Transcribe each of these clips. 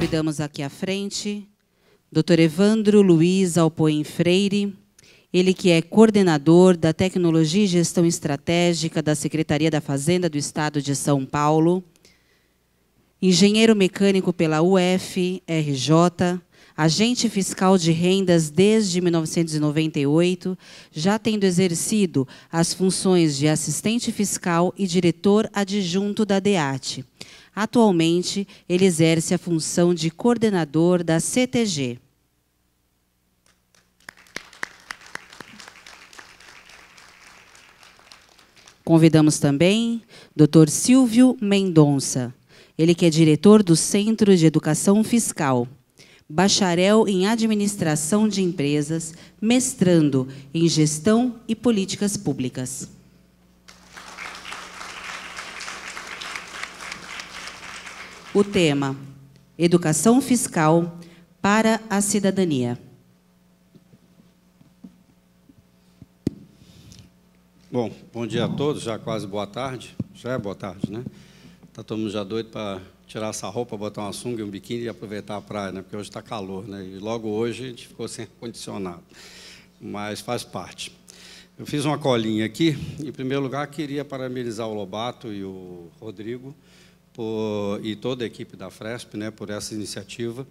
Convidamos aqui à frente Dr. Evandro Luiz Alpoim Freire, ele que é coordenador da Tecnologia e Gestão Estratégica da Secretaria da Fazenda do Estado de São Paulo, engenheiro mecânico pela UFRJ, agente fiscal de rendas desde 1998, já tendo exercido as funções de assistente fiscal e diretor adjunto da DEAT. Atualmente, ele exerce a função de coordenador da CTG. Convidamos também Dr. Silvio Mendonça, ele que é diretor do Centro de Educação Fiscal, bacharel em Administração de Empresas, mestrando em Gestão e Políticas Públicas. O tema: Educação Fiscal para a Cidadania. Bom, bom dia a todos, já quase boa tarde. Já é boa tarde, né? Está todo mundo já doido para tirar essa roupa, botar uma sunga e um biquíni e aproveitar a praia, né? Porque hoje está calor, né? E logo hoje a gente ficou sem ar-condicionado, mas faz parte. Eu fiz uma colinha aqui. Em primeiro lugar, queria parabenizar o Lobato e o Rodrigo e toda a equipe da Fresp, né, por essa iniciativa,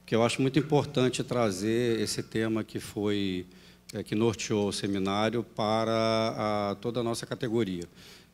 que eu acho muito importante trazer esse tema que norteou o seminário para toda a nossa categoria.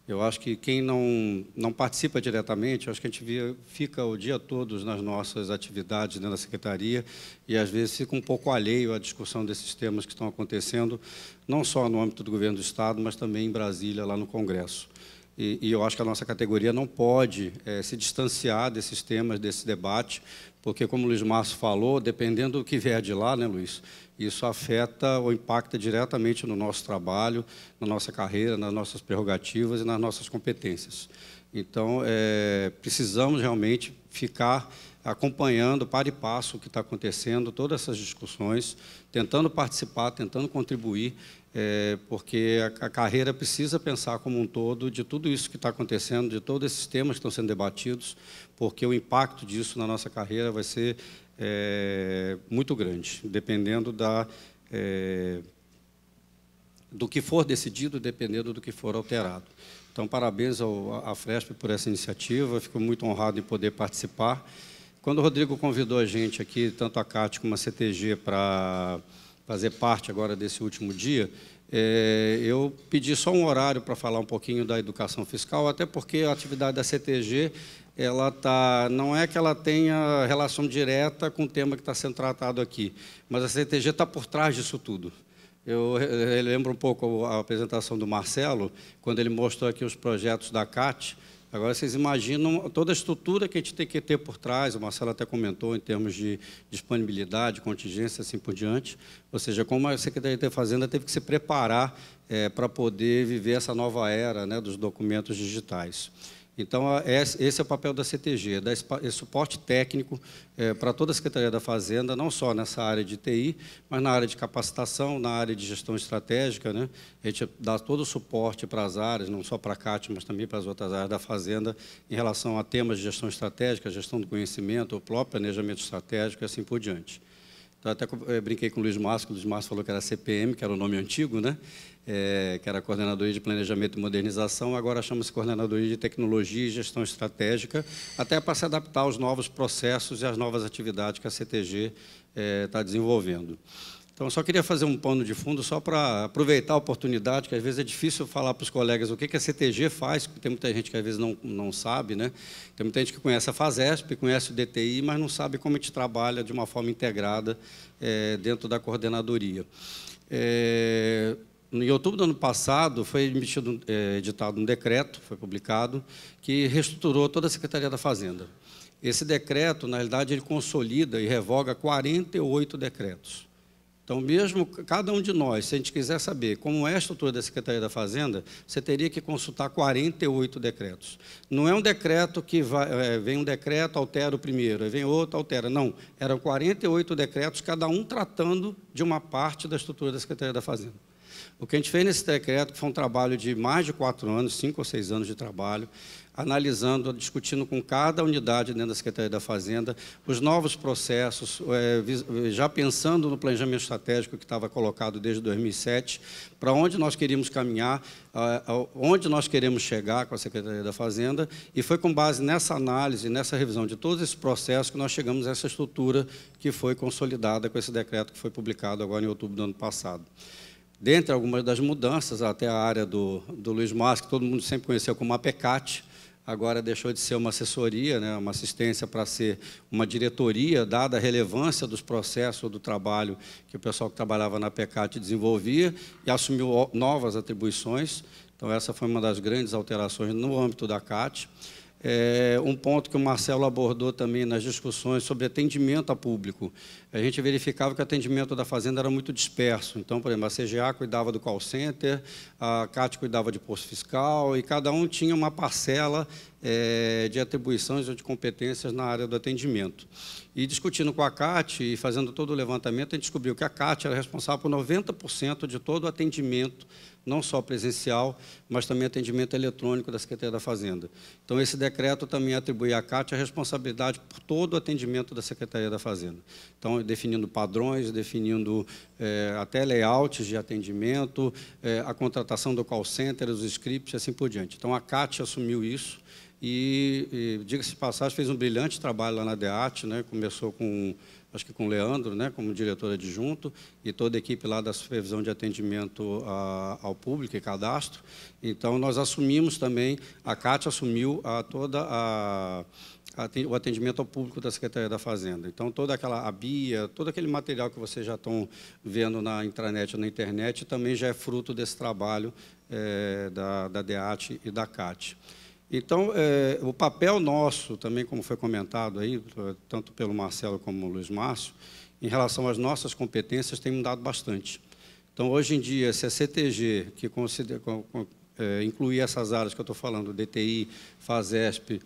Eu acho que quem não participa diretamente, acho que a gente fica o dia todo nas nossas atividades dentro da Secretaria e, às vezes, fica um pouco alheio à discussão desses temas que estão acontecendo, não só no âmbito do Governo do Estado, mas também em Brasília, lá no Congresso. E eu acho que a nossa categoria não pode se distanciar desses temas, desse debate, porque, como o Luiz Márcio falou, dependendo do que vier de lá, né, Luiz, isso afeta ou impacta diretamente no nosso trabalho, na nossa carreira, nas nossas prerrogativas e nas nossas competências. Então, precisamos realmente ficar acompanhando, para e passo, o que está acontecendo, todas essas discussões, tentando participar, tentando contribuir, porque a carreira precisa pensar como um todo de tudo isso que está acontecendo, de todos esses temas que estão sendo debatidos, porque o impacto disso na nossa carreira vai ser muito grande, dependendo do que for decidido, dependendo do que for alterado. Então, parabéns à Fresp por essa iniciativa, fico muito honrado em poder participar. Quando o Rodrigo convidou a gente aqui, tanto a CAT como a CTG, para fazer parte agora desse último dia, eu pedi só um horário para falar um pouquinho da educação fiscal, até porque a atividade da CTG, não é que ela tenha relação direta com o tema que está sendo tratado aqui, mas a CTG está por trás disso tudo. Eu lembro um pouco a apresentação do Marcelo, quando ele mostrou aqui os projetos da CAT. Agora, vocês imaginam toda a estrutura que a gente tem que ter por trás, o Marcelo até comentou, em termos de disponibilidade, contingência, assim por diante. Ou seja, como a Secretaria da Fazenda teve que se preparar para poder viver essa nova era, né, dos documentos digitais. Então, esse é o papel da CTG, dar esse suporte técnico para toda a Secretaria da Fazenda, não só nessa área de TI, mas na área de capacitação, na área de gestão estratégica, né? A gente dá todo o suporte para as áreas, não só para a CAT, mas também para as outras áreas da Fazenda, em relação a temas de gestão estratégica, gestão do conhecimento, o próprio planejamento estratégico e assim por diante. Então, até brinquei com o Luiz Márcio, que o Luiz Márcio falou que era CPM, que era o nome antigo, né? Que era Coordenadoria de Planejamento e Modernização, agora chama-se Coordenadoria de Tecnologia e Gestão Estratégica, até para se adaptar aos novos processos e às novas atividades que a CTG está desenvolvendo. Então, eu só queria fazer um pano de fundo, só para aproveitar a oportunidade, que às vezes é difícil falar para os colegas o que a CTG faz, porque tem muita gente que às vezes não sabe, né? Tem muita gente que conhece a FASESP, conhece o DTI, mas não sabe como a gente trabalha de uma forma integrada dentro da coordenadoria. Em outubro do ano passado, foi editado um decreto, foi publicado, que reestruturou toda a Secretaria da Fazenda. Esse decreto, na realidade, ele consolida e revoga 48 decretos. Então, mesmo cada um de nós, se a gente quiser saber como é a estrutura da Secretaria da Fazenda, você teria que consultar 48 decretos. Não é um decreto que vem um decreto, altera o primeiro, aí vem outro, altera. Não, eram 48 decretos, cada um tratando de uma parte da estrutura da Secretaria da Fazenda. O que a gente fez nesse decreto foi um trabalho de mais de 4 anos, 5 ou 6 anos de trabalho, analisando, discutindo com cada unidade dentro da Secretaria da Fazenda, os novos processos, já pensando no planejamento estratégico que estava colocado desde 2007, para onde nós queríamos caminhar, onde nós queremos chegar com a Secretaria da Fazenda, e foi com base nessa análise, nessa revisão de todos esses processos que nós chegamos a essa estrutura que foi consolidada com esse decreto que foi publicado agora em outubro do ano passado. Dentre algumas das mudanças, até a área do Luiz Márcio, que todo mundo sempre conheceu como APECAT, agora deixou de ser uma assessoria, né, uma assistência para ser uma diretoria, dada a relevância dos processos do trabalho que o pessoal que trabalhava na APECAT desenvolvia e assumiu novas atribuições. Então, essa foi uma das grandes alterações no âmbito da CAT. Um ponto que o Marcelo abordou também nas discussões sobre atendimento a público. A gente verificava que o atendimento da Fazenda era muito disperso. Então, por exemplo, a CGA cuidava do call center, a CAT cuidava de posto fiscal, e cada um tinha uma parcela de atribuições ou de competências na área do atendimento. E discutindo com a CAT e fazendo todo o levantamento, a gente descobriu que a CAT era responsável por 90% de todo o atendimento, não só presencial, mas também atendimento eletrônico da Secretaria da Fazenda. Então, esse decreto também atribui à CAT a responsabilidade por todo o atendimento da Secretaria da Fazenda. Então, definindo padrões, definindo até layouts de atendimento, a contratação do call center, os scripts e assim por diante. Então, a CAT assumiu isso e diga-se de passagem, fez um brilhante trabalho lá na DEAT, né? Começou com, acho que com o Leandro, né, como diretor adjunto, e toda a equipe lá da supervisão de atendimento ao público e cadastro. Então, nós assumimos também, a CAT assumiu o atendimento ao público da Secretaria da Fazenda. Então, toda aquela BIA, todo aquele material que vocês já estão vendo na intranet ou na internet, também já é fruto desse trabalho da DEAT e da CAT. Então, o papel nosso, também como foi comentado aí, tanto pelo Marcelo como o Luiz Márcio, em relação às nossas competências, tem mudado bastante. Então, hoje em dia, se a CTG, que incluir essas áreas que eu estou falando, DTI, FASESP,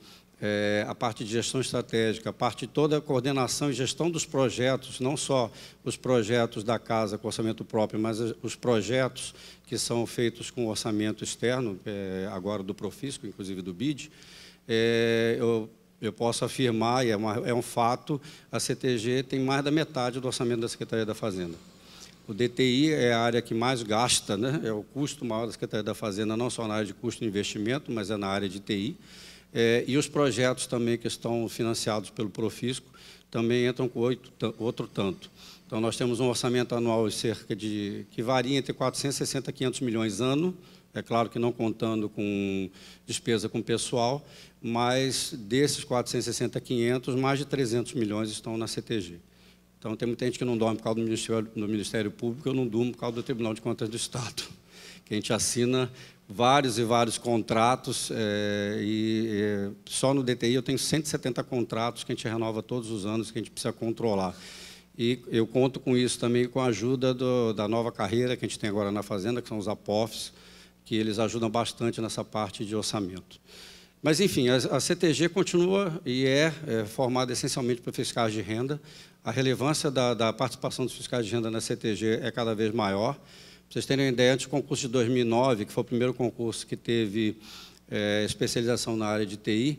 a parte de gestão estratégica, a parte de toda a coordenação e gestão dos projetos, não só os projetos da casa com orçamento próprio, mas os projetos que são feitos com orçamento externo, agora do Profisco, inclusive do BID, eu posso afirmar, e é um fato, a CTG tem mais da metade do orçamento da Secretaria da Fazenda. O DTI é a área que mais gasta, né? É o custo maior da Secretaria da Fazenda, não só na área de custo de investimento, mas é na área de TI. E os projetos também que estão financiados pelo Profisco também entram com outro tanto. Então, nós temos um orçamento anual que varia entre 460 e 500 milhões ano, é claro que não contando com despesa com pessoal, mas desses 460 a 500, mais de 300 milhões estão na CTG. Então, tem muita gente que não dorme por causa do Ministério Público, eu não durmo por causa do Tribunal de Contas do Estado, que a gente assina vários e vários contratos, só no DTI eu tenho 170 contratos que a gente renova todos os anos, que a gente precisa controlar. E eu conto com isso também com a ajuda da nova carreira que a gente tem agora na Fazenda, que são os APOFs, que eles ajudam bastante nessa parte de orçamento. Mas, enfim, a CTG continua e é formada essencialmente por fiscais de renda. A relevância da participação dos fiscais de renda na CTG é cada vez maior. Para vocês terem uma ideia, antes do concurso de 2009, que foi o primeiro concurso que teve especialização na área de TI,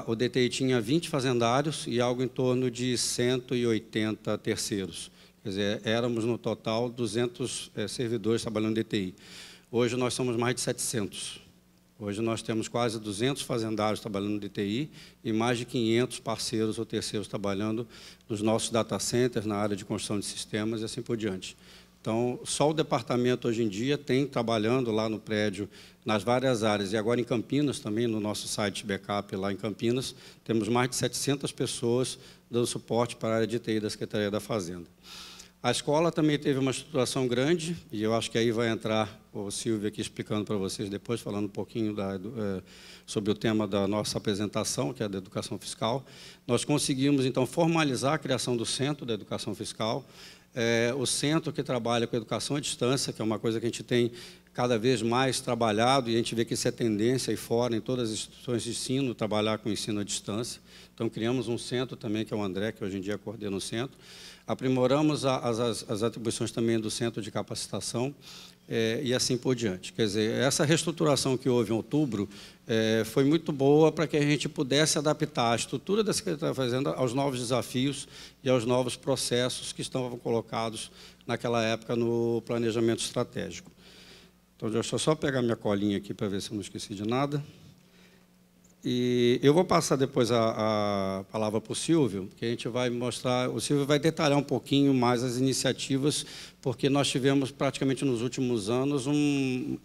o DTI tinha 20 fazendários e algo em torno de 180 terceiros. Quer dizer, éramos, no total, 200 servidores trabalhando em DTI. Hoje, nós somos mais de 700. Hoje, nós temos quase 200 fazendários trabalhando no DTI e mais de 500 parceiros ou terceiros trabalhando nos nossos data centers, na área de construção de sistemas e assim por diante. Então, só o departamento, hoje em dia, tem trabalhando lá no prédio, nas várias áreas, e agora em Campinas também, no nosso site backup lá em Campinas, temos mais de 700 pessoas dando suporte para a área de TI da Secretaria da Fazenda. A escola também teve uma estruturação grande, e eu acho que aí vai entrar o Silvio aqui explicando para vocês depois, falando um pouquinho sobre o tema da nossa apresentação, que é a da educação fiscal. Nós conseguimos, então, formalizar a criação do Centro da Educação Fiscal, o centro que trabalha com educação à distância, que é uma coisa que a gente tem cada vez mais trabalhado, e a gente vê que isso é tendência aí fora, em todas as instituições de ensino, trabalhar com ensino à distância. Então, criamos um centro também, que é o André, que hoje em dia coordena o centro. Aprimoramos as atribuições também do centro de capacitação, e assim por diante. Quer dizer, essa reestruturação que houve em outubro foi muito boa para que a gente pudesse adaptar a estrutura da Secretaria da Fazenda aos novos desafios e aos novos processos que estavam colocados naquela época no planejamento estratégico. Então, deixa eu só pegar minha colinha aqui para ver se eu não esqueci de nada. E eu vou passar depois a palavra para o Silvio, que a gente vai mostrar, o Silvio vai detalhar um pouquinho mais as iniciativas, porque nós tivemos praticamente nos últimos anos um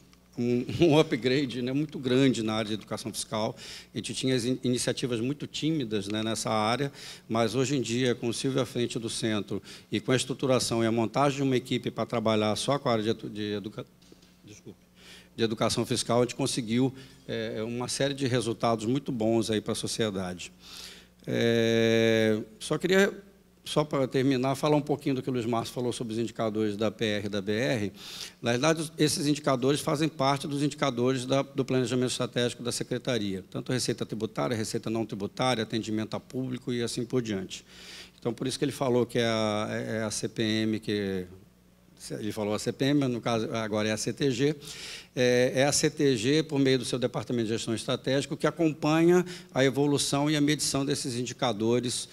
upgrade, né, muito grande na área de educação fiscal. A gente tinha iniciativas muito tímidas, né, nessa área, mas hoje em dia, com o Silvio à frente do centro e com a estruturação e a montagem de uma equipe para trabalhar só com a área de educação fiscal, a gente conseguiu uma série de resultados muito bons aí para a sociedade. Só para terminar, falar um pouquinho do que o Luiz Márcio falou sobre os indicadores da PR e da BR. Na verdade, esses indicadores fazem parte dos indicadores do planejamento estratégico da Secretaria, tanto receita tributária, receita não tributária, atendimento a público e assim por diante. Então, por isso que ele falou que é a CPM que... Ele falou a CPM, no caso, agora é a CTG. É a CTG, por meio do seu Departamento de Gestão Estratégica, que acompanha a evolução e a medição desses indicadores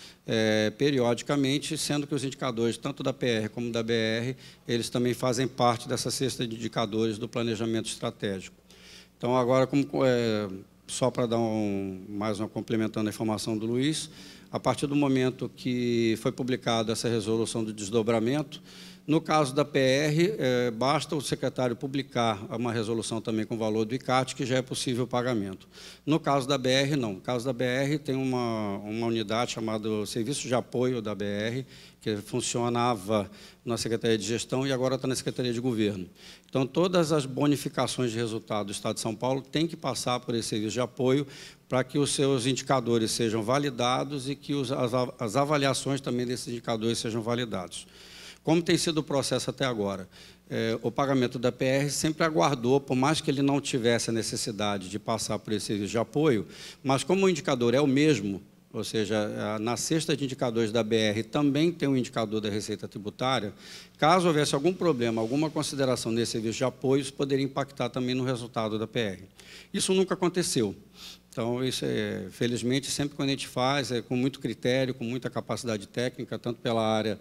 periodicamente, sendo que os indicadores, tanto da PR como da BR, eles também fazem parte dessa cesta de indicadores do planejamento estratégico. Então, agora, só para dar mais uma complementando a informação do Luiz, a partir do momento que foi publicada essa resolução do desdobramento, no caso da PR, basta o secretário publicar uma resolução também com o valor do ICAT, que já é possível o pagamento. No caso da BR, não. No caso da BR, tem uma unidade chamada Serviço de Apoio da BR, que funcionava na Secretaria de Gestão e agora está na Secretaria de Governo. Então, todas as bonificações de resultado do Estado de São Paulo têm que passar por esse serviço de apoio para que os seus indicadores sejam validados e que as avaliações também desses indicadores sejam validados. Como tem sido o processo até agora? O pagamento da PR sempre aguardou, por mais que ele não tivesse a necessidade de passar por esse serviço de apoio, mas como o indicador é o mesmo, ou seja, na cesta de indicadores da BR também tem um indicador da Receita Tributária, caso houvesse algum problema, alguma consideração nesse serviço de apoio, isso poderia impactar também no resultado da PR. Isso nunca aconteceu. Então, isso felizmente, sempre quando a gente faz, com muito critério, com muita capacidade técnica, tanto pela área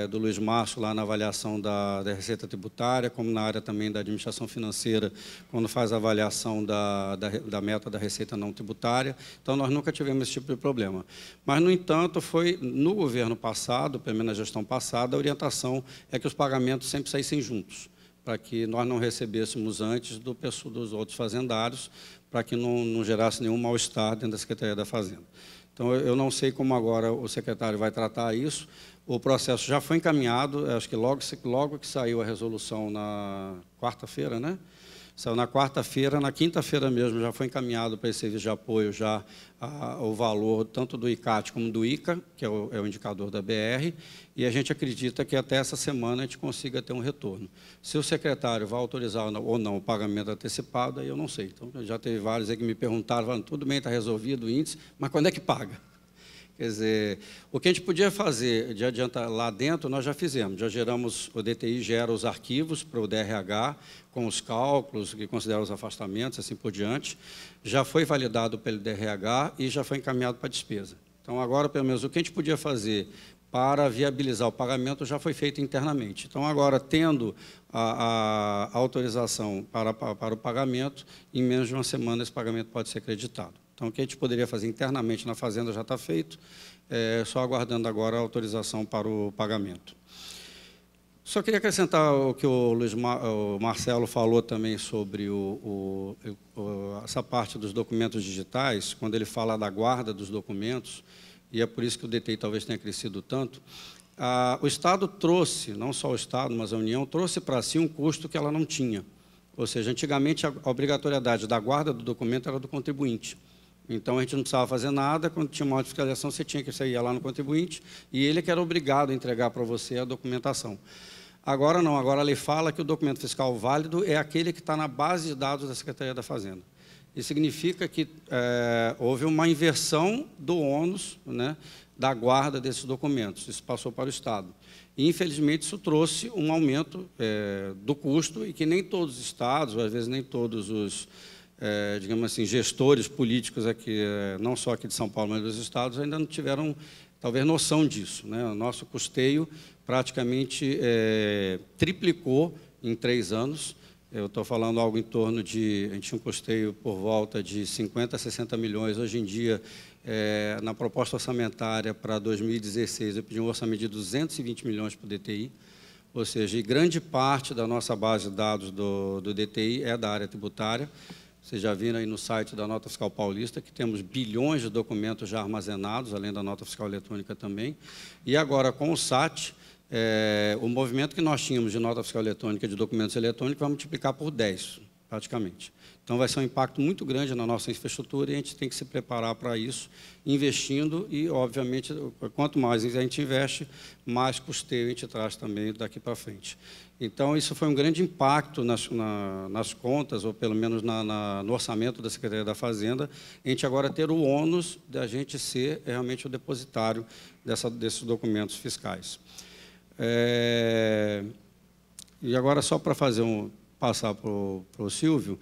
do Luiz Márcio, lá na avaliação da Receita Tributária, como na área também da administração financeira, quando faz a avaliação da meta da Receita não tributária. Então, nós nunca tivemos esse tipo de problema. Mas, no entanto, foi no governo passado, pelo menos na gestão passada, a orientação é que os pagamentos sempre saíssem juntos, para que nós não recebêssemos antes dos outros fazendários, para que não gerasse nenhum mal-estar dentro da Secretaria da Fazenda. Então, eu não sei como agora o secretário vai tratar isso. O processo já foi encaminhado, acho que logo que saiu a resolução na quarta-feira, né? Saiu na quarta-feira, na quinta-feira mesmo já foi encaminhado para esse serviço de apoio já o valor tanto do ICAT como do ICA, que é o indicador da BR, e a gente acredita que até essa semana a gente consiga ter um retorno. Se o secretário vai autorizar ou não o pagamento antecipado, aí eu não sei. Então, já teve vários aí que me perguntaram, tudo bem, está resolvido o índice, mas quando é que paga? Quer dizer, o que a gente podia fazer de adiantar lá dentro, nós já fizemos. Já geramos, o DTI gera os arquivos para o DRH, com os cálculos que consideram os afastamentos, assim por diante. Já foi validado pelo DRH e já foi encaminhado para a despesa. Então, agora, pelo menos, o que a gente podia fazer para viabilizar o pagamento já foi feito internamente. Então, agora, tendo a autorização para o pagamento, em menos de uma semana esse pagamento pode ser acreditado. Então, o que a gente poderia fazer internamente na Fazenda já está feito, só aguardando agora a autorização para o pagamento. Só queria acrescentar o que o Marcelo falou também sobre essa parte dos documentos digitais, quando ele fala da guarda dos documentos, e é por isso que o DTI talvez tenha crescido tanto. O Estado trouxe, não só o Estado, mas a União, trouxe para si um custo que ela não tinha. Ou seja, antigamente a obrigatoriedade da guarda do documento era do contribuinte. Então, a gente não precisava fazer nada, quando tinha uma fiscalização, você tinha que sair lá no contribuinte, e ele que era obrigado a entregar para você a documentação. Agora não, agora a lei fala que o documento fiscal válido é aquele que está na base de dados da Secretaria da Fazenda. Isso significa que houve uma inversão do ônus, né, da guarda desses documentos. Isso passou para o Estado. E, infelizmente, isso trouxe um aumento do custo e que nem todos os estados, ou às vezes nem todos os, digamos assim, gestores políticos aqui, não só aqui de São Paulo, mas dos estados, ainda não tiveram, talvez, noção disso, né? O nosso custeio praticamente triplicou em 3 anos. Eu estou falando algo em torno de... A gente tinha um custeio por volta de 50 a 60 milhões. Hoje em dia, na proposta orçamentária para 2016, eu pedi um orçamento de 220 milhões para o DTI, ou seja, e grande parte da nossa base de dados do DTI é da área tributária. Vocês já viram aí no site da Nota Fiscal Paulista que temos bilhões de documentos já armazenados, além da Nota Fiscal Eletrônica também. E agora, com o SAT, o movimento que nós tínhamos de Nota Fiscal Eletrônica, de documentos eletrônicos, vai multiplicar por 10, praticamente. Então, vai ser um impacto muito grande na nossa infraestrutura e a gente tem que se preparar para isso, investindo e, obviamente, quanto mais a gente investe, mais custeio a gente traz também daqui para frente. Então, isso foi um grande impacto nas contas, ou pelo menos no orçamento da Secretaria da Fazenda, a gente agora ter o ônus de a gente ser realmente o depositário desses documentos fiscais. E agora, só para passar para o Silvio,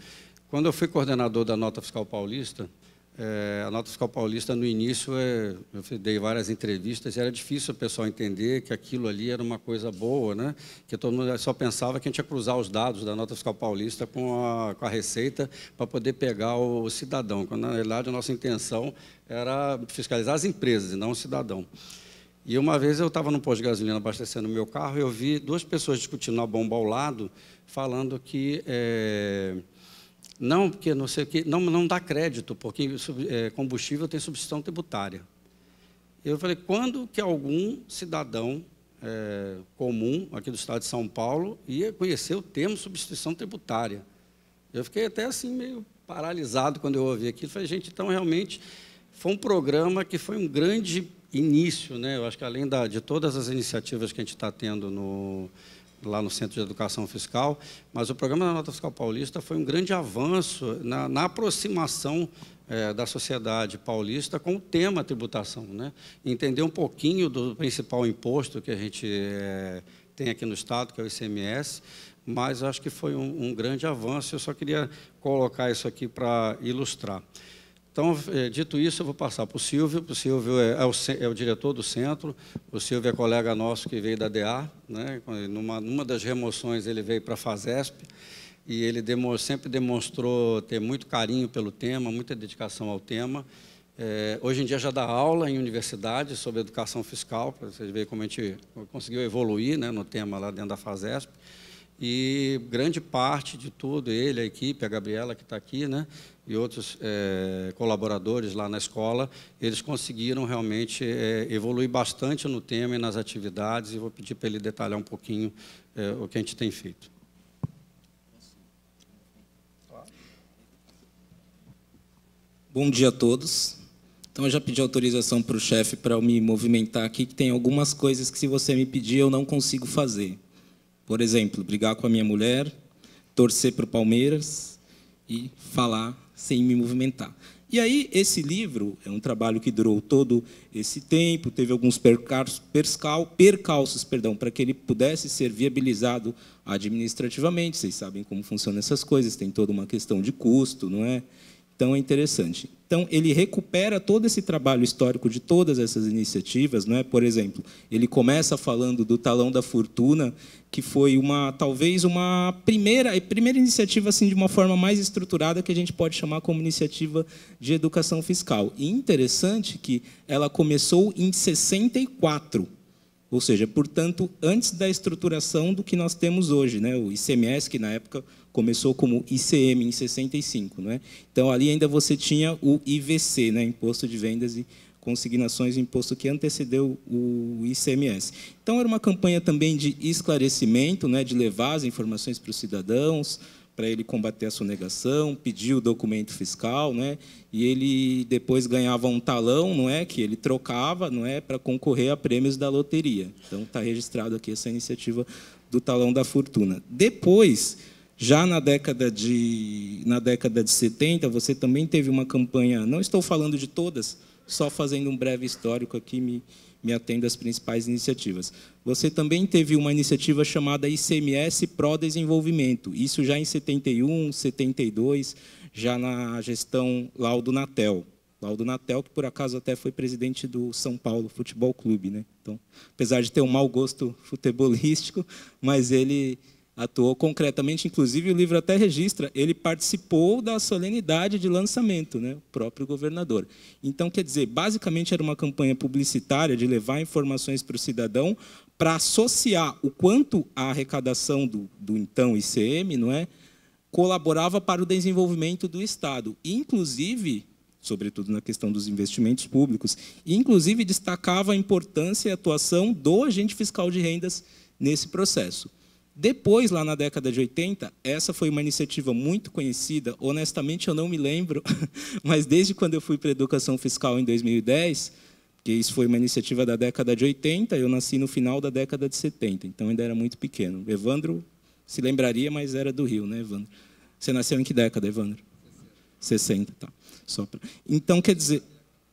quando eu fui coordenador da Nota Fiscal Paulista, a Nota Fiscal Paulista, no início, eu dei várias entrevistas, e era difícil o pessoal entender que aquilo ali era uma coisa boa, né? Que todo mundo só pensava que a gente ia cruzar os dados da Nota Fiscal Paulista com a Receita para poder pegar o cidadão, quando, na realidade, a nossa intenção era fiscalizar as empresas e não o cidadão. E uma vez eu estava no posto de gasolina abastecendo o meu carro e eu vi 2 pessoas discutindo na bomba ao lado, falando que porque não sei o que, não dá crédito, porque combustível tem substituição tributária. Eu falei, quando que algum cidadão comum aqui do estado de São Paulo ia conhecer o termo substituição tributária? Eu fiquei até assim meio paralisado quando eu ouvi aquilo. Falei, gente, então realmente foi um programa que foi um grande início, né? Eu acho que além de todas as iniciativas que a gente está tendo lá no Centro de Educação Fiscal, mas o programa da Nota Fiscal Paulista foi um grande avanço na aproximação da sociedade paulista com o tema tributação, né? Entender um pouquinho do principal imposto que a gente tem aqui no Estado, que é o ICMS, mas acho que foi um grande avanço. Eu só queria colocar isso aqui para ilustrar. Então, dito isso, eu vou passar para o Silvio. O Silvio é o diretor do centro. O Silvio é colega nosso que veio da DA, né? Numa das remoções, ele veio para a FASESP, e ele sempre demonstrou ter muito carinho pelo tema, muita dedicação ao tema. Hoje em dia já dá aula em universidade sobre educação fiscal, para vocês verem como a gente conseguiu evoluir, né, no tema lá dentro da FASESP. E grande parte de tudo, ele, a equipe, a Gabriela que está aqui, né, e outros colaboradores lá na escola, eles conseguiram realmente evoluir bastante no tema e nas atividades, e vou pedir para ele detalhar um pouquinho o que a gente tem feito. Bom dia a todos. Então, eu já pedi autorização para o chefe para eu me movimentar aqui, que tem algumas coisas que, se você me pedir, eu não consigo fazer. Por exemplo, brigar com a minha mulher, torcer para o Palmeiras e falar sem me movimentar. E aí, esse livro é um trabalho que durou todo esse tempo, teve alguns percalços, para que ele pudesse ser viabilizado administrativamente. Vocês sabem como funcionam essas coisas, tem toda uma questão de custo, não é? Então, é interessante. Então, ele recupera todo esse trabalho histórico de todas essas iniciativas, não é? Por exemplo, ele começa falando do Talão da Fortuna, que foi talvez uma primeira iniciativa, assim, de uma forma mais estruturada, que a gente pode chamar como iniciativa de educação fiscal. E interessante que ela começou em 64, ou seja, portanto, antes da estruturação do que nós temos hoje, né? O ICMS, que na época começou como ICM em 65, não é? Então, ali ainda você tinha o IVC, né? Imposto de Vendas e Consignações, imposto que antecedeu o ICMS. Então, era uma campanha também de esclarecimento, né? De levar as informações para os cidadãos, para ele combater a sonegação, pedir o documento fiscal, né? E ele depois ganhava um talão, não é, que ele trocava, não é, para concorrer a prêmios da loteria. Então está registrado aqui essa iniciativa do talão da fortuna. Depois, já na década de 70, você também teve uma campanha, não estou falando de todas, só fazendo um breve histórico aqui, me atendo às principais iniciativas. Você também teve uma iniciativa chamada ICMS Pró-Desenvolvimento, isso já em 71, 72, já na gestão Laudo Natel. Laudo Natel, que por acaso até foi presidente do São Paulo Futebol Clube, né? Então, apesar de ter um mau gosto futebolístico, mas ele atuou concretamente, inclusive o livro até registra, ele participou da solenidade de lançamento, né, o próprio governador. Então, quer dizer, basicamente era uma campanha publicitária de levar informações para o cidadão para associar o quanto a arrecadação do então ICM, não é, colaborava para o desenvolvimento do Estado, inclusive, sobretudo na questão dos investimentos públicos, inclusive destacava a importância e a atuação do agente fiscal de rendas nesse processo. Depois, lá na década de 80, essa foi uma iniciativa muito conhecida, honestamente eu não me lembro, mas desde quando eu fui para a educação fiscal em 2010, porque isso foi uma iniciativa da década de 80, eu nasci no final da década de 70, então ainda era muito pequeno. Evandro se lembraria, mas era do Rio, né, Evandro? Você nasceu em que década, Evandro? 60, tá. Então, quer dizer,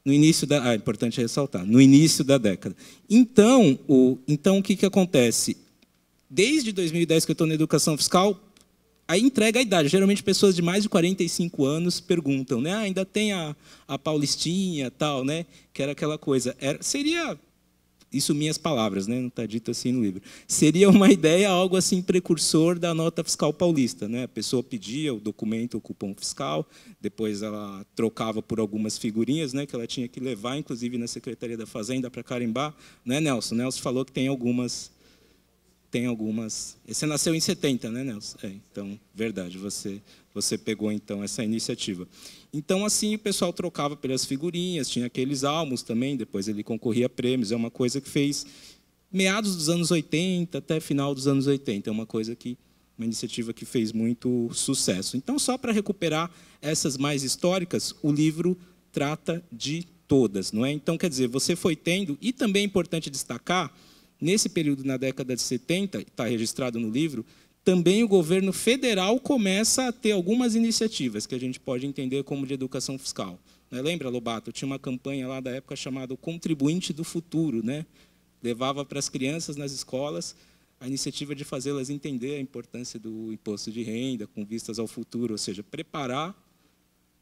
no início da... é importante ressaltar, no início da década. Então, o que acontece? Desde 2010 que eu estou na educação fiscal, aí entrega a idade. Geralmente, pessoas de mais de 45 anos perguntam, né? Ainda tem a Paulistinha, tal, né? Que era aquela coisa. Seria, isso minhas palavras, né? Não está dito assim no livro. Seria uma ideia, algo assim, precursor da nota fiscal paulista, né? A pessoa pedia o documento, o cupom fiscal, depois ela trocava por algumas figurinhas, né? Que ela tinha que levar, inclusive, na Secretaria da Fazenda para carimbar. Né, Nelson? Nelson falou que tem algumas... Você nasceu em 70, né, Nelson? Então, verdade, você pegou, então, essa iniciativa. Então, assim, o pessoal trocava pelas figurinhas, tinha aqueles álbuns também, depois ele concorria a prêmios, é uma coisa que fez meados dos anos 80 até final dos anos 80, é uma iniciativa que fez muito sucesso. Então, só para recuperar essas mais históricas, o livro trata de todas, não é? Então, quer dizer, você foi tendo, e também é importante destacar, nesse período, na década de 70, está registrado no livro, também o governo federal começa a ter algumas iniciativas que a gente pode entender como de educação fiscal. Lembra, Lobato? Tinha uma campanha lá da época chamada o Contribuinte do Futuro, né? Levava para as crianças nas escolas a iniciativa de fazê-las entender a importância do imposto de renda com vistas ao futuro, ou seja, preparar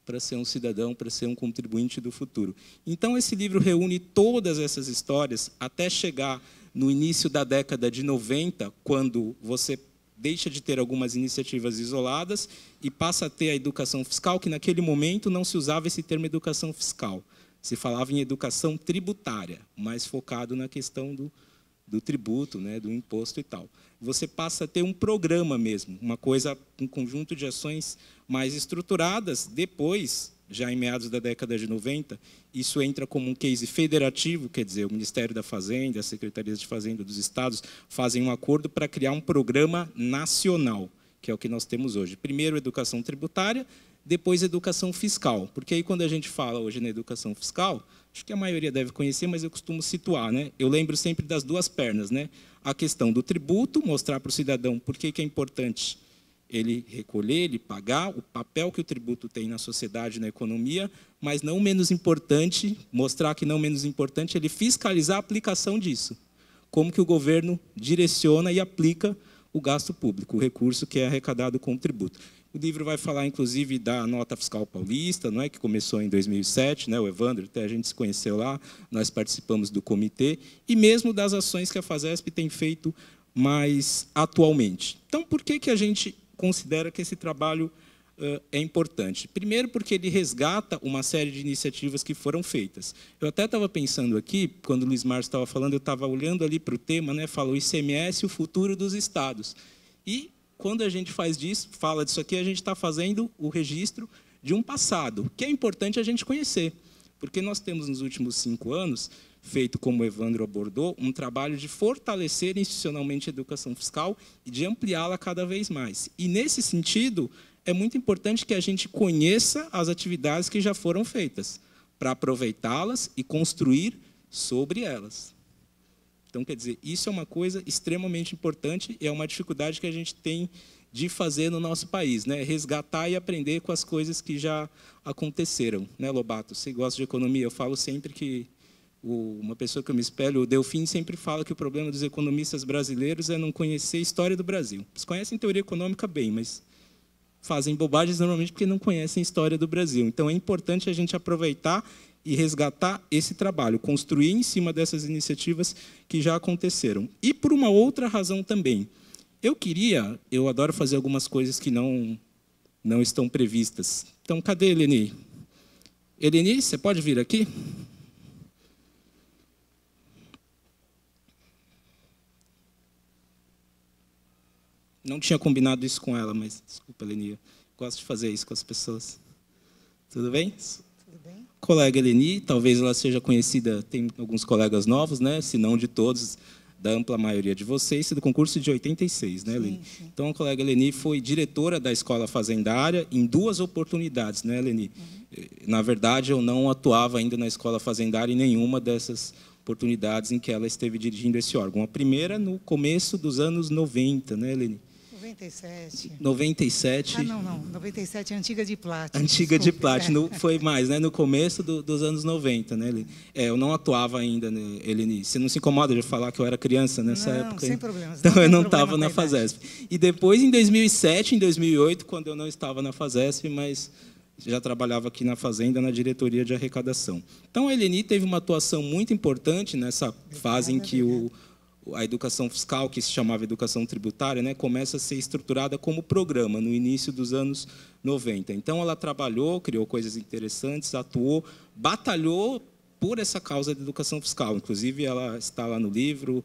para ser um cidadão, para ser um contribuinte do futuro. Então, esse livro reúne todas essas histórias até chegar no início da década de 90, quando você deixa de ter algumas iniciativas isoladas e passa a ter a educação fiscal, que naquele momento não se usava esse termo educação fiscal. Se falava em educação tributária, mais focado na questão do tributo, né, do imposto e tal. Você passa a ter um programa mesmo, uma coisa, um conjunto de ações mais estruturadas. Depois, já em meados da década de 90, isso entra como um case federativo, quer dizer, o Ministério da Fazenda, as Secretarias de Fazenda dos estados fazem um acordo para criar um programa nacional, que é o que nós temos hoje. Primeiro, educação tributária, depois, educação fiscal. Porque aí, quando a gente fala hoje na educação fiscal, acho que a maioria deve conhecer, mas eu costumo situar, né? Eu lembro sempre das duas pernas, né? A questão do tributo, mostrar para o cidadão por que é importante ele recolher, ele pagar, o papel que o tributo tem na sociedade, na economia, mas não menos importante, mostrar que não menos importante, ele fiscalizar a aplicação disso. Como que o governo direciona e aplica o gasto público, o recurso que é arrecadado com o tributo. O livro vai falar, inclusive, da nota fiscal paulista, não é, que começou em 2007, né, o Evandro, até a gente se conheceu lá, nós participamos do comitê, e mesmo das ações que a Fazesp tem feito mais atualmente. Então, por que a gente considera que esse trabalho é importante? Primeiro, porque ele resgata uma série de iniciativas que foram feitas. Eu até estava pensando aqui, quando o Luiz Márcio estava falando, eu estava olhando ali para o tema, né, falou ICMS, o futuro dos estados. E, quando a gente fala disso aqui, a gente está fazendo o registro de um passado, que é importante a gente conhecer. Porque nós temos, nos últimos 5 anos, feito, como o Evandro abordou, um trabalho de fortalecer institucionalmente a educação fiscal e de ampliá-la cada vez mais. E, nesse sentido, é muito importante que a gente conheça as atividades que já foram feitas, para aproveitá-las e construir sobre elas. Então, quer dizer, isso é uma coisa extremamente importante e é uma dificuldade que a gente tem de fazer no nosso país, né? Resgatar e aprender com as coisas que já aconteceram. Né, Lobato? Você gosta de economia? Eu falo sempre que uma pessoa que eu me espelho, o Delfim, sempre fala que o problema dos economistas brasileiros é não conhecer a história do Brasil. Eles conhecem teoria econômica bem, mas fazem bobagens normalmente porque não conhecem a história do Brasil. Então, é importante a gente aproveitar e resgatar esse trabalho, construir em cima dessas iniciativas que já aconteceram. E por uma outra razão também. Eu adoro fazer algumas coisas que não estão previstas. Então, cadê a Eleni? Eleni, você pode vir aqui? Não tinha combinado isso com ela, mas desculpa, Eleni, eu gosto de fazer isso com as pessoas. Tudo bem? Tudo bem. Colega Eleni, talvez ela seja conhecida, tem alguns colegas novos, né? Se não de todos, da ampla maioria de vocês, do concurso de 86, né, Eleni? Sim. Então, a colega Eleni foi diretora da Escola Fazendária em 2 oportunidades, né, Eleni? Na verdade, eu não atuava ainda na Escola Fazendária em nenhuma dessas oportunidades em que ela esteve dirigindo esse órgão. A primeira, no começo dos anos 90, né, Eleni? 97. 97. Ah, não. 97 é antiga de Plátino. Antiga de Plátino, foi mais, né? No começo dos anos 90, né, Eleni? Eu não atuava ainda, né, Eleni? Você não se incomoda de falar que eu era criança nessa época? Não, sem problemas. Então, eu não estava na FASESP. E depois, em 2007, em 2008, quando eu não estava na FASESP, mas já trabalhava aqui na Fazenda, na diretoria de arrecadação. Então, a Eleni teve uma atuação muito importante nessa fase em que a educação fiscal, que se chamava educação tributária, né, começa a ser estruturada como programa, no início dos anos 90. Então, ela trabalhou, criou coisas interessantes, atuou, batalhou por essa causa da educação fiscal. Inclusive, ela está lá no livro,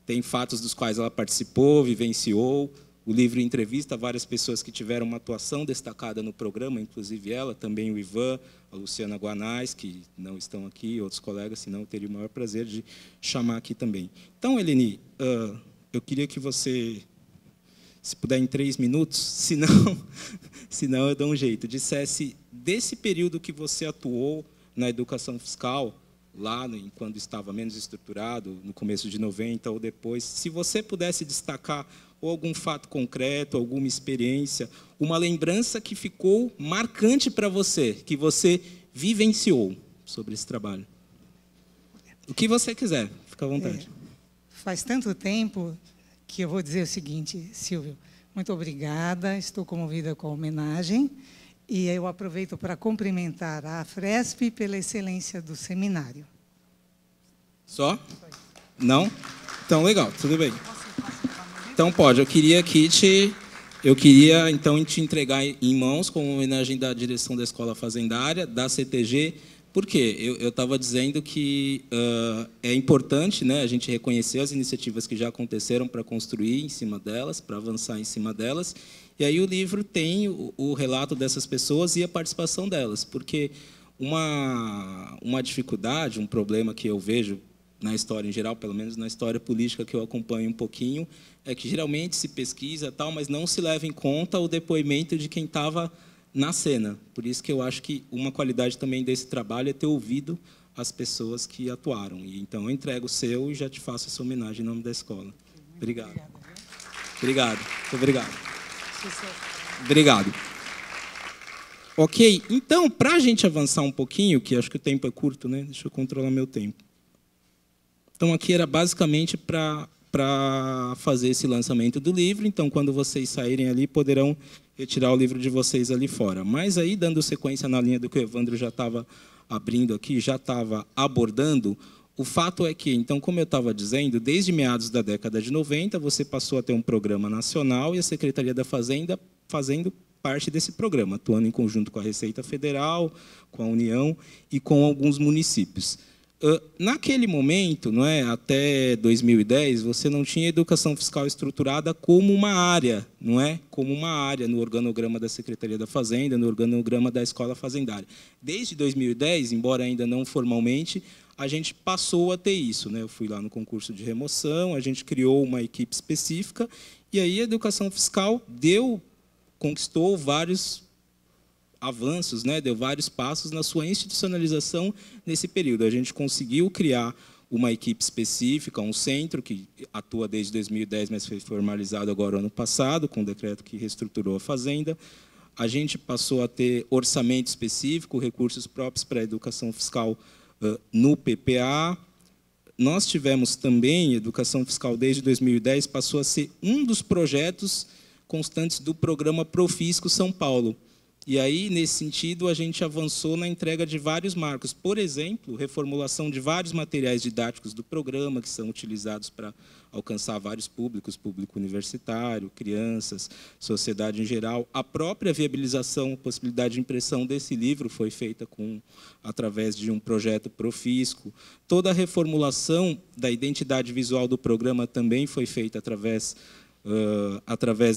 tem fatos dos quais ela participou, vivenciou. O livro entrevista várias pessoas que tiveram uma atuação destacada no programa, inclusive ela, também o Ivan, a Luciana Guanais, que não estão aqui, outros colegas, senão eu teria o maior prazer de chamar aqui também. Então, Eleni, eu queria que você, se puder em 3 minutos, senão eu dou um jeito, dissesse desse período que você atuou na educação fiscal, lá quando estava menos estruturado, no começo de 90 ou depois, se você pudesse destacar ou algum fato concreto, alguma experiência, uma lembrança que ficou marcante para você, que você vivenciou sobre esse trabalho. O que você quiser, fica à vontade. Faz tanto tempo que eu vou dizer o seguinte, Silvio, muito obrigada, estou comovida com a homenagem, e eu aproveito para cumprimentar a Afresp pela excelência do seminário. Só? Não? Então, legal, tudo bem. Então, pode. Eu queria então te entregar em mãos, como homenagem da direção da Escola Fazendária, da CTG. Por quê? Eu estava dizendo que é importante, né, a gente reconhecer as iniciativas que já aconteceram para construir em cima delas, para avançar em cima delas. E aí o livro tem o relato dessas pessoas e a participação delas, porque uma dificuldade, um problema que eu vejo na história em geral, pelo menos na história política que eu acompanho um pouquinho, é que geralmente se pesquisa tal, mas não se leva em conta o depoimento de quem estava na cena. Por isso que eu acho que uma qualidade também desse trabalho é ter ouvido as pessoas que atuaram. E então eu entrego o seu e já te faço essa homenagem em nome da escola. Obrigado. Obrigado. Muito obrigado. Obrigado. Ok, então, para a gente avançar um pouquinho, que acho que o tempo é curto, né? Deixa eu controlar meu tempo. Então, aqui era basicamente para fazer esse lançamento do livro. Então, quando vocês saírem ali, poderão retirar o livro de vocês ali fora. Mas aí, dando sequência na linha do que o Evandro já estava abrindo aqui, já estava abordando, o fato é que, então, como eu estava dizendo, desde meados da década de 90, você passou a ter um programa nacional e a Secretaria da Fazenda fazendo parte desse programa, atuando em conjunto com a Receita Federal, com a União e com alguns municípios. Naquele momento, não é, até 2010, você não tinha educação fiscal estruturada como uma área, não é? Como uma área no organograma da Secretaria da Fazenda, no organograma da Escola Fazendária. Desde 2010, embora ainda não formalmente, a gente passou a ter isso, né? Eu fui lá no concurso de remoção, a gente criou uma equipe específica, e aí a educação fiscal conquistou vários avanços, né? Deu vários passos na sua institucionalização nesse período. A gente conseguiu criar uma equipe específica, um centro que atua desde 2010, mas foi formalizado agora ano passado, com o decreto que reestruturou a Fazenda. A gente passou a ter orçamento específico, recursos próprios para a educação fiscal no PPA. Nós tivemos também, educação fiscal desde 2010, passou a ser um dos projetos constantes do programa Profisco São Paulo. E aí, nesse sentido, a gente avançou na entrega de vários marcos. Por exemplo, reformulação de vários materiais didáticos do programa, que são utilizados para alcançar vários públicos, público universitário, crianças, sociedade em geral. A própria viabilização, possibilidade de impressão desse livro foi feita através de um projeto Profisco. Toda a reformulação da identidade visual do programa também foi feita através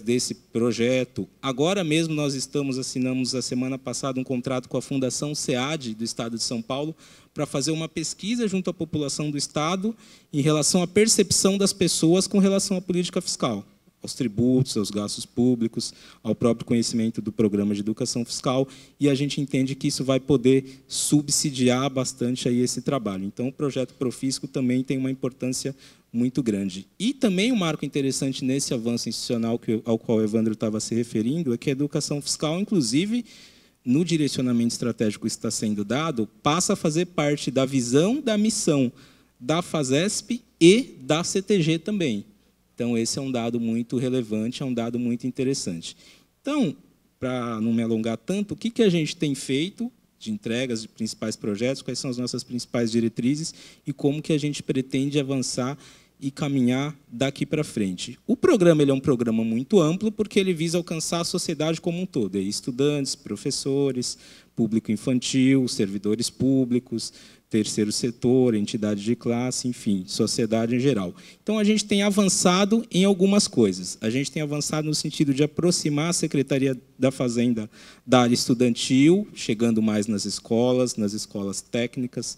desse projeto. Agora mesmo nós assinamos a semana passada um contrato com a Fundação SEAD do Estado de São Paulo para fazer uma pesquisa junto à população do Estado em relação à percepção das pessoas com relação à política fiscal, aos tributos, aos gastos públicos, ao próprio conhecimento do programa de educação fiscal, e a gente entende que isso vai poder subsidiar bastante aí esse trabalho. Então, o projeto Profisco também tem uma importância muito grande. E também um marco interessante nesse avanço institucional ao qual o Evandro estava se referindo é que a educação fiscal, inclusive, no direcionamento estratégico que está sendo dado, passa a fazer parte da visão, da missão da FASESP e da CTG também. Então, esse é um dado muito relevante, é um dado muito interessante. Então, para não me alongar tanto, o que a gente tem feito de entregas de principais projetos, quais são as nossas principais diretrizes e como que a gente pretende avançar e caminhar daqui para frente. O programa é um programa muito amplo, porque ele visa alcançar a sociedade como um todo, estudantes, professores, público infantil, servidores públicos, terceiro setor, entidade de classe, enfim, sociedade em geral. Então, a gente tem avançado em algumas coisas. A gente tem avançado no sentido de aproximar a Secretaria da Fazenda da área estudantil, chegando mais nas escolas técnicas,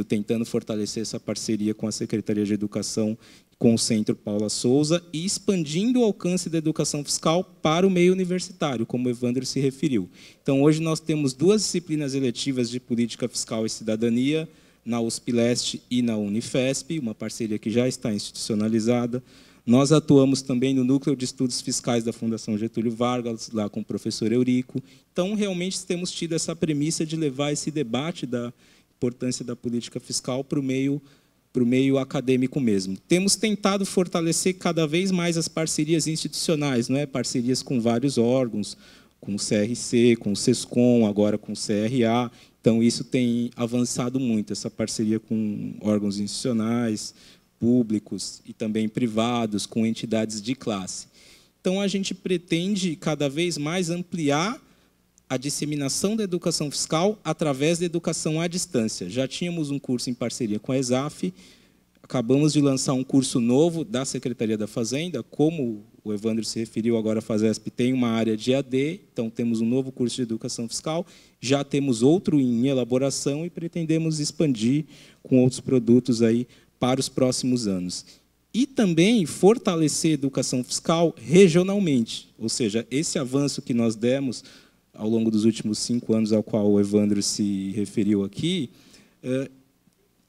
tentando fortalecer essa parceria com a Secretaria de Educação, com o Centro Paula Souza, e expandindo o alcance da educação fiscal para o meio universitário, como o Evandro se referiu. Então, hoje nós temos 2 disciplinas eletivas de Política Fiscal e Cidadania, na USP Leste e na Unifesp, uma parceria que já está institucionalizada. Nós atuamos também no Núcleo de Estudos Fiscais da Fundação Getúlio Vargas, lá com o professor Eurico. Então, realmente, temos tido essa premissa de levar esse debate da importância da política fiscal para o meio acadêmico mesmo. Temos tentado fortalecer cada vez mais as parcerias institucionais, não é? Parcerias com vários órgãos, com o CRC, com o SESCOM, agora com o CRA. Então, isso tem avançado muito, essa parceria com órgãos institucionais, públicos e também privados, com entidades de classe. Então, a gente pretende cada vez mais ampliar a disseminação da educação fiscal através da educação à distância. Já tínhamos um curso em parceria com a ESAF, acabamos de lançar um curso novo da Secretaria da Fazenda, como o Evandro se referiu, agora a FASESP tem uma área de AD, então temos um novo curso de educação fiscal, já temos outro em elaboração e pretendemos expandir com outros produtos aí para os próximos anos. E também fortalecer a educação fiscal regionalmente, ou seja, esse avanço que nós demos ao longo dos últimos 5 anos, ao qual o Evandro se referiu aqui,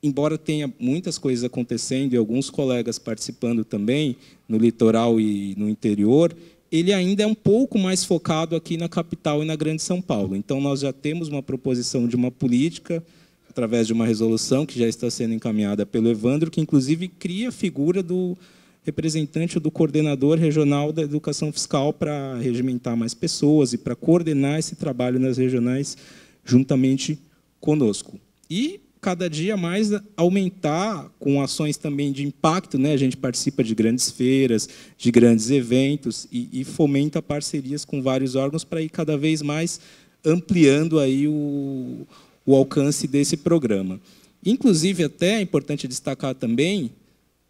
embora tenha muitas coisas acontecendo e alguns colegas participando também, no litoral e no interior, ele ainda é um pouco mais focado aqui na capital e na Grande São Paulo. Então, nós já temos uma proposição de uma política, através de uma resolução que já está sendo encaminhada pelo Evandro, que, inclusive, cria a figura do representante ou do coordenador regional da educação fiscal para regimentar mais pessoas e para coordenar esse trabalho nas regionais juntamente conosco. E, cada dia mais, aumentar com ações também de impacto, né? A gente participa de grandes feiras, de grandes eventos e fomenta parcerias com vários órgãos para ir cada vez mais ampliando aí o alcance desse programa. Inclusive, até é importante destacar também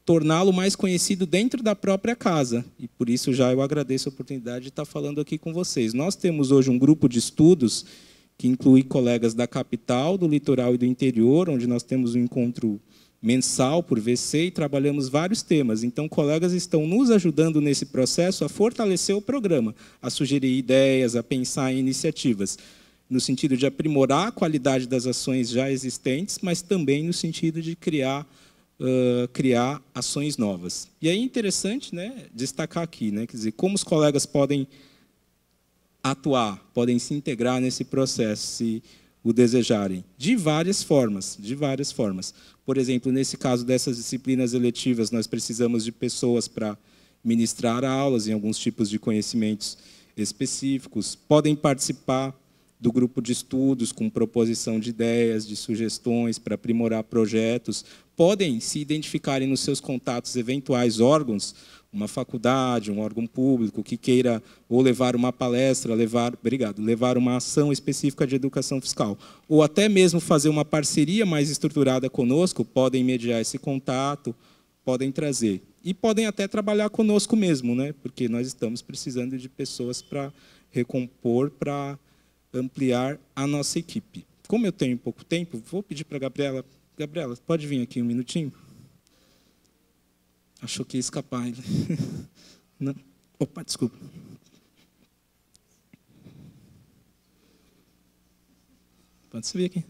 torná-lo mais conhecido dentro da própria casa. E, por isso, já eu agradeço a oportunidade de estar falando aqui com vocês. Nós temos hoje um grupo de estudos que inclui colegas da capital, do litoral e do interior, onde nós temos um encontro mensal por VC e trabalhamos vários temas. Então, colegas estão nos ajudando nesse processo a fortalecer o programa, a sugerir ideias, a pensar em iniciativas, no sentido de aprimorar a qualidade das ações já existentes, mas também no sentido de criar ações novas. E aí é interessante, né, destacar aqui, né, quer dizer, como os colegas podem atuar, podem se integrar nesse processo, se o desejarem, de várias formas. Por exemplo, nesse caso dessas disciplinas eletivas, nós precisamos de pessoas para ministrar aulas em alguns tipos de conhecimentos específicos, podem participar do grupo de estudos com proposição de ideias, de sugestões para aprimorar projetos, podem se identificarem nos seus contatos eventuais órgãos, uma faculdade, um órgão público que queira ou levar uma palestra, levar uma ação específica de educação fiscal, ou até mesmo fazer uma parceria mais estruturada conosco, podem mediar esse contato, podem trazer. E podem até trabalhar conosco mesmo, né? Porque nós estamos precisando de pessoas para recompor, para ampliar a nossa equipe. Como eu tenho pouco tempo, vou pedir para a Gabriela. Gabriela, pode vir aqui um minutinho? Achou que ia escapar. Não. Opa, desculpa. Pode subir aqui.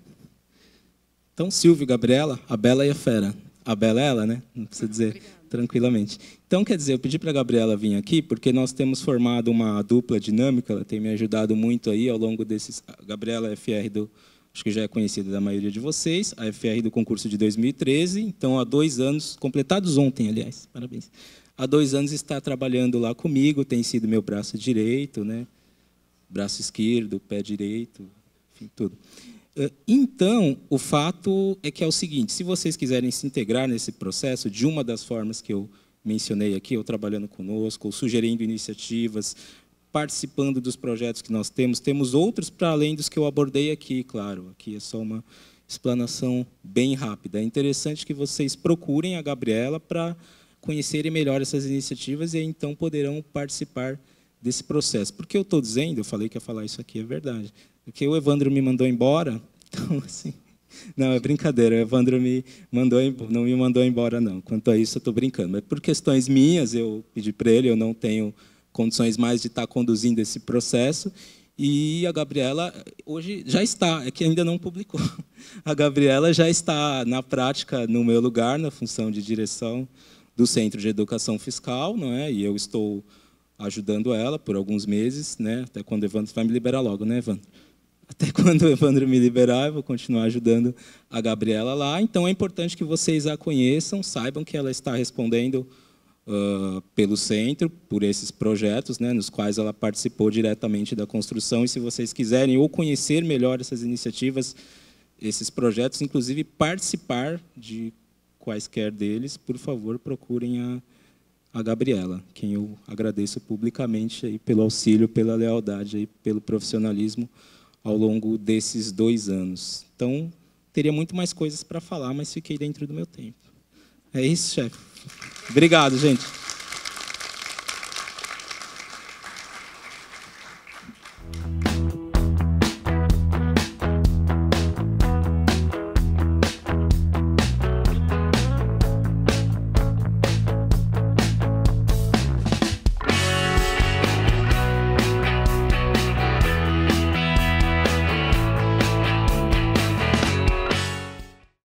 Então, Silvio e Gabriela, a Bela e a Fera. A Bela é ela, né? Não precisa dizer. Obrigada. Tranquilamente. Então, quer dizer, eu pedi para a Gabriela vir aqui, porque nós temos formado uma dupla dinâmica, ela tem me ajudado muito aí ao longo desses... A Gabriela é FR do... Acho que já é conhecida da maioria de vocês, a FR do concurso de 2013, então há 2 anos, completados ontem, aliás, parabéns. Há 2 anos está trabalhando lá comigo, tem sido meu braço direito, né? Braço esquerdo, pé direito, enfim, tudo. Então, o fato é que é o seguinte, se vocês quiserem se integrar nesse processo, de uma das formas que eu mencionei aqui, ou trabalhando conosco, ou sugerindo iniciativas, participando dos projetos que nós temos outros para além dos que eu abordei aqui, claro, aqui é só uma explanação bem rápida. É interessante que vocês procurem a Gabriela para conhecerem melhor essas iniciativas e aí, então, poderão participar desse processo. Por que eu estou dizendo, eu falei que ia falar isso aqui, é verdade, porque o Evandro me mandou embora, então, assim, não, é brincadeira, o Evandro não me mandou embora, não. Quanto a isso, eu estou brincando. Mas por questões minhas, eu pedi para ele, eu não tenho condições mais de estar conduzindo esse processo, e a Gabriela hoje já está, é que ainda não publicou, a Gabriela já está na prática no meu lugar, na função de direção do Centro de Educação Fiscal, não é? E eu estou ajudando ela por alguns meses, né? Até quando o Evandro vai me liberar logo, né, Evandro? Até quando o Evandro me liberar, eu vou continuar ajudando a Gabriela lá. Então, é importante que vocês a conheçam, saibam que ela está respondendo pelo centro, por esses projetos, né, nos quais ela participou diretamente da construção. E se vocês quiserem ou conhecer melhor essas iniciativas, esses projetos, inclusive participar de quaisquer deles, por favor, procurem a Gabriela, quem eu agradeço publicamente aí pelo auxílio, pela lealdade, aí, pelo profissionalismo ao longo desses 2 anos. Então, teria muito mais coisas para falar, mas fiquei dentro do meu tempo. É isso, chefe. Obrigado, gente.